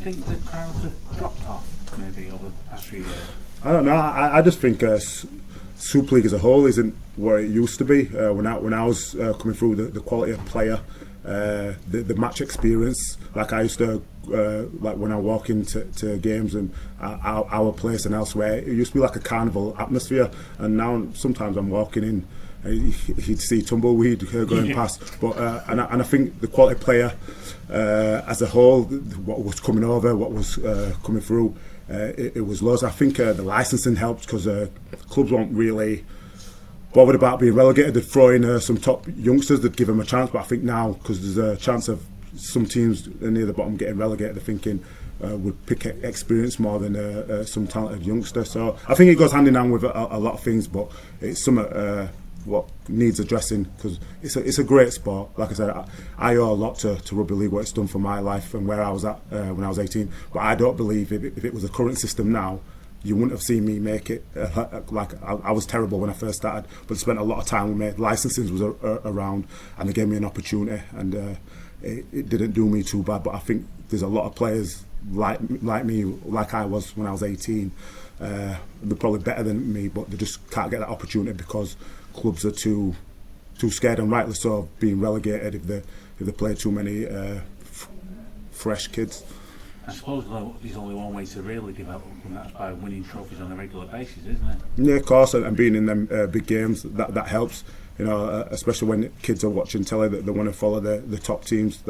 think the crowds have dropped off maybe over the past few years? I don't know. I just think Super League as a whole isn't what it used to be. When I was coming through, the quality of player, the match experience, like I used to, like when I walk into games and our place and elsewhere, it used to be like a carnival atmosphere. And now sometimes I'm walking in, you'd see tumbleweed going past. But and I think the quality player as a whole, what was coming over, what was coming through. It was loads. I think the licensing helped because clubs weren't really bothered about being relegated. They'd throw in some top youngsters, they'd give them a chance. But I think now, because there's a chance of some teams near the bottom getting relegated, they're thinking would pick experience more than some talented youngster. So I think it goes hand in hand with a lot of things, but it's something what needs addressing, because it's a great sport. Like I said, I owe a lot to Rugby League, what it's done for my life and where I was at when I was 18. But I don't believe if it was a current system now, you wouldn't have seen me make it. Like I was terrible when I first started, but spent a lot of time with me. Licensing was around, and they gave me an opportunity, and it didn't do me too bad. But I think there's a lot of players like me, like I was when I was 18. They're probably better than me, but they just can't get that opportunity because clubs are too scared, and rightly so, of being relegated if they play too many fresh kids. I suppose though, there's only one way to really develop, and that's by winning trophies on a regular basis, isn't it? Yeah, of course, and being in them big games, that helps. You know, especially when kids are watching telly, that they want to follow the top teams.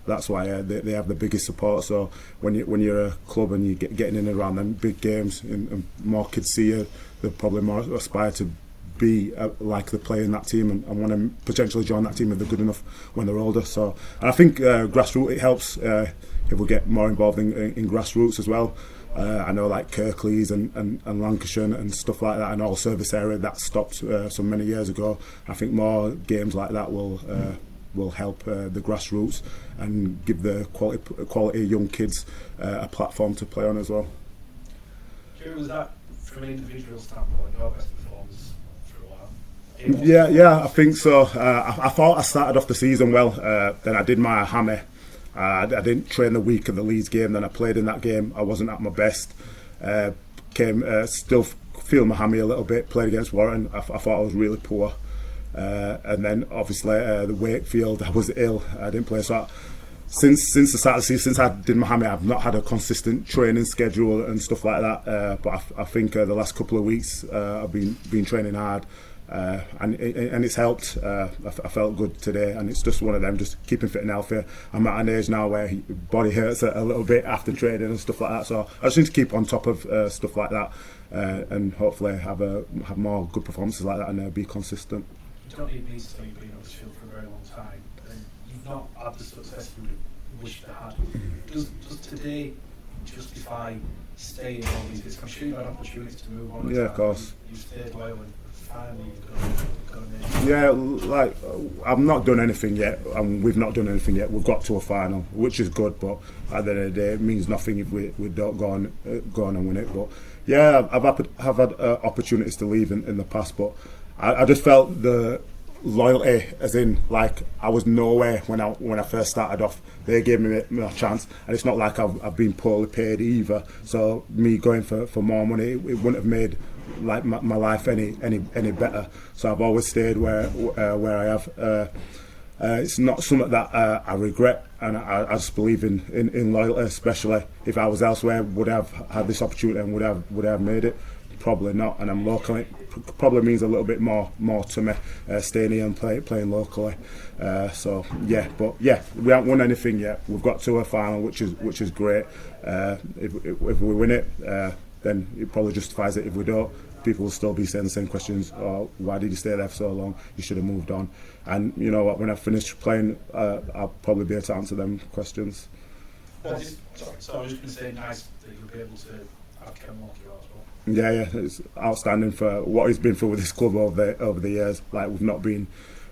That's why they have the biggest support. So when you're a club and you're getting in and around them big games, and more kids see you, they'll probably more aspire to be like the player in that team and want to potentially join that team if they're good enough when they're older. So, and I think grassroots, it helps if we get more involved in grassroots as well. I know like Kirklees and Lancashire and stuff like that, and all service area that stopped so many years ago. I think more games like that will help the grassroots and give the quality young kids a platform to play on as well. Was that, from an individual standpoint, your best performance for a while? Yeah, I think so. I thought I started off the season well. Then I did my hammy. I didn't train the week of the Leeds game. Then I played in that game. I wasn't at my best. Still feel my hammy a little bit. Played against Warren. I thought I was really poor. And then obviously the Wakefield, I was ill. I didn't play. So since the start of the season, since I did my hammy, I've not had a consistent training schedule and stuff like that. But I think the last couple of weeks I've been training hard. And it's helped. I felt good today, and it's just one of them, just keeping fit and healthy. I'm at an age now where body hurts a little bit after training and stuff like that, so I just need to keep on top of stuff like that, and hopefully have more good performances like that and be consistent. You don't need me to tell you being on this field for a very long time, and you've not had the success you would have wished to have. Does today justify staying on these days? I'm sure you've had opportunities to move on. Yeah, of course. You stayed loyal and finally yeah, like I've not done anything yet, and we've not done anything yet. We've got to a final, which is good, but at the end of the day, it means nothing if we don't go on and win it. But yeah, I've had opportunities to leave in the past, but I just felt the loyalty, as in like I was nowhere when I first started off. They gave me a chance, and it's not like I've been poorly paid either. So me going for more money, it wouldn't have made like my life any better. So I've always stayed where I have. It's not something that I regret, and I just believe in loyalty. Especially if I was elsewhere, would I have had this opportunity and would I have made it? Probably not. And I'm local. It probably means a little bit more to me staying here and playing locally. So yeah, but yeah, we haven't won anything yet. We've got to a final, which is great. If we win it, then it probably justifies it. If we don't, people will still be saying the same questions. Oh, why did you stay there for so long? You should have moved on. And you know what? When I finish playing, I'll probably be able to answer them questions. So I was just going to say, nice that you'll be able to have Ken Walker as well. Yeah, it's outstanding for what he's been through with this club over the years. Like we've not been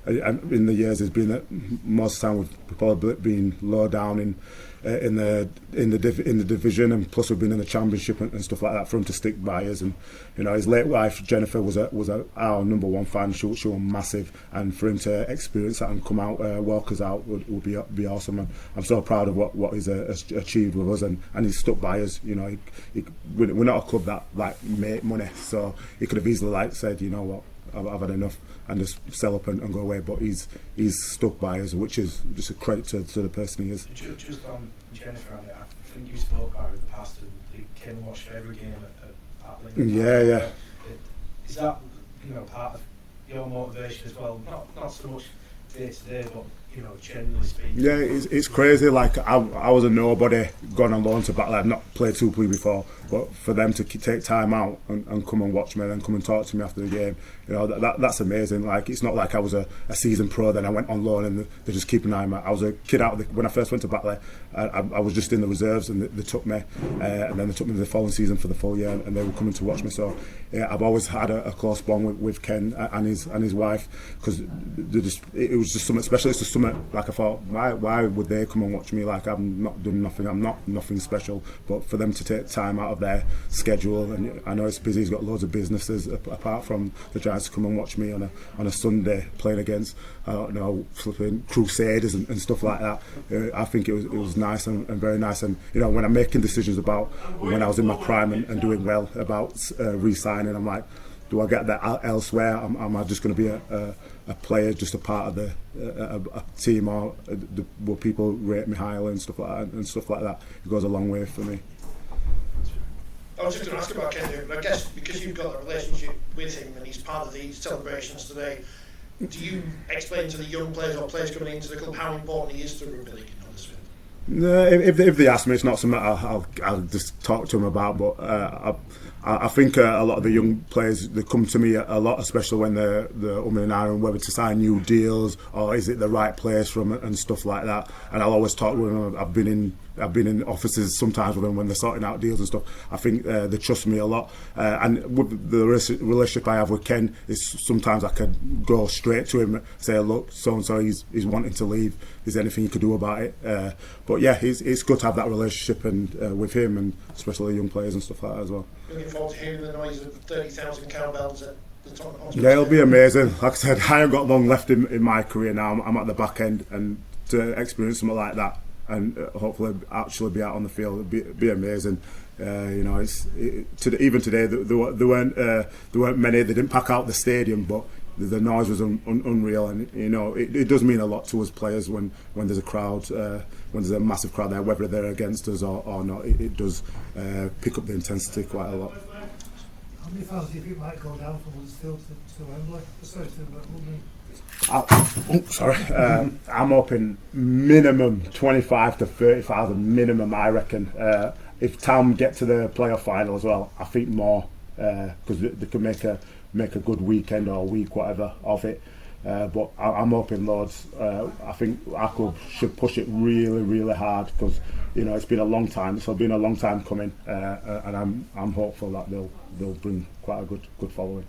in the years has been that most of the time we've probably been low down in the division, and plus we've been in the championship and stuff like that for him to stick by us. And you know, his late wife Jennifer was our number one fan. She was massive, and for him to experience that and come out, walk us out would be awesome. And I'm so proud of what he's achieved with us, and he's stuck by us. You know, we're not a club that like make money, so he could have easily like said, you know what, I've had enough and just sell up and go away, but he's stuck by us, which is just a credit to the person he is. Just on Jennifer, I think you spoke about it in the past, and they came and watched every game at Lincoln. Yeah. Is that, you know, part of your motivation as well? Not so much day to day, but you know, generally speaking. Yeah, it's crazy. Like I was a nobody, gone on loan to Batley. I've not played Super League before, but for them to take time out and come and watch me, and then come and talk to me after the game, you know, that's amazing. Like, it's not like I was a season pro, then I went on loan and they just keep an eye on me. I was a kid when I first went to Batley. I was just in the reserves, and they took me, and then they took me the following season for the full year, and they were coming to watch me. So yeah, I've always had a close bond with Ken and his wife, because it was just something special. It's just something like I thought, why would they come and watch me? Like, I've not done nothing, I'm not nothing special, but for them to take time out of their schedule, and I know it's busy, he's got loads of businesses apart from the Giants, to come and watch me on a Sunday playing against flipping Crusaders and stuff like that. I think it was nice and very nice. And you know, when I'm making decisions about when I was in my prime and doing well about re-signing, I'm like, do I get that elsewhere? Am I just going to be a player, just a part of a team, or will people rate me highly and stuff like that? It goes a long way for me. I was just going to ask about Ken, but I guess because you've got a relationship with him and he's part of these celebrations today, do you explain to the young players or players coming into the club how important he is to rugby league in Huddersfield? No, if they ask me, it's not something I'll just talk to them about. But I think a lot of the young players, they come to me a lot, especially when they're umming and ahhing whether to sign new deals or is it the right place for them and stuff like that. And I'll always talk with them. I've been in offices sometimes with them when they're sorting out deals and stuff. I think they trust me a lot, and with the relationship I have with Ken, is sometimes I could go straight to him and say, look, so and so, he's wanting to leave, is there anything you could do about it? But yeah, it's good to have that relationship and with him, and especially young players and stuff like that as well. Looking forward to hearing the noise of 30,000 cowbells at the Tottenham Hotspur Stadium. Yeah, it'll be amazing. Like I said, I haven't got long left in my career now. I'm at the back end, and to experience something like that and hopefully actually be out on the field, it'd be amazing. You know, even today there weren't many. They didn't pack out the stadium, but the noise was unreal, and you know, it does mean a lot to us players when there's a crowd, when there's a massive crowd there, whether they're against us or not. It does pick up the intensity quite a lot. How many fans do you think might go down from Huddersfield to Wembley? Sorry, to Rugby. I'm hoping minimum 25 to 30,000 minimum, I reckon. If Town get to the playoff final as well, I think more, because they could make a good weekend or week, whatever, of it. But I'm hoping loads. I think our club should push it really, really hard, because you know, it's been a long time. It's been a long time coming, and I'm hopeful that they'll bring quite a good following.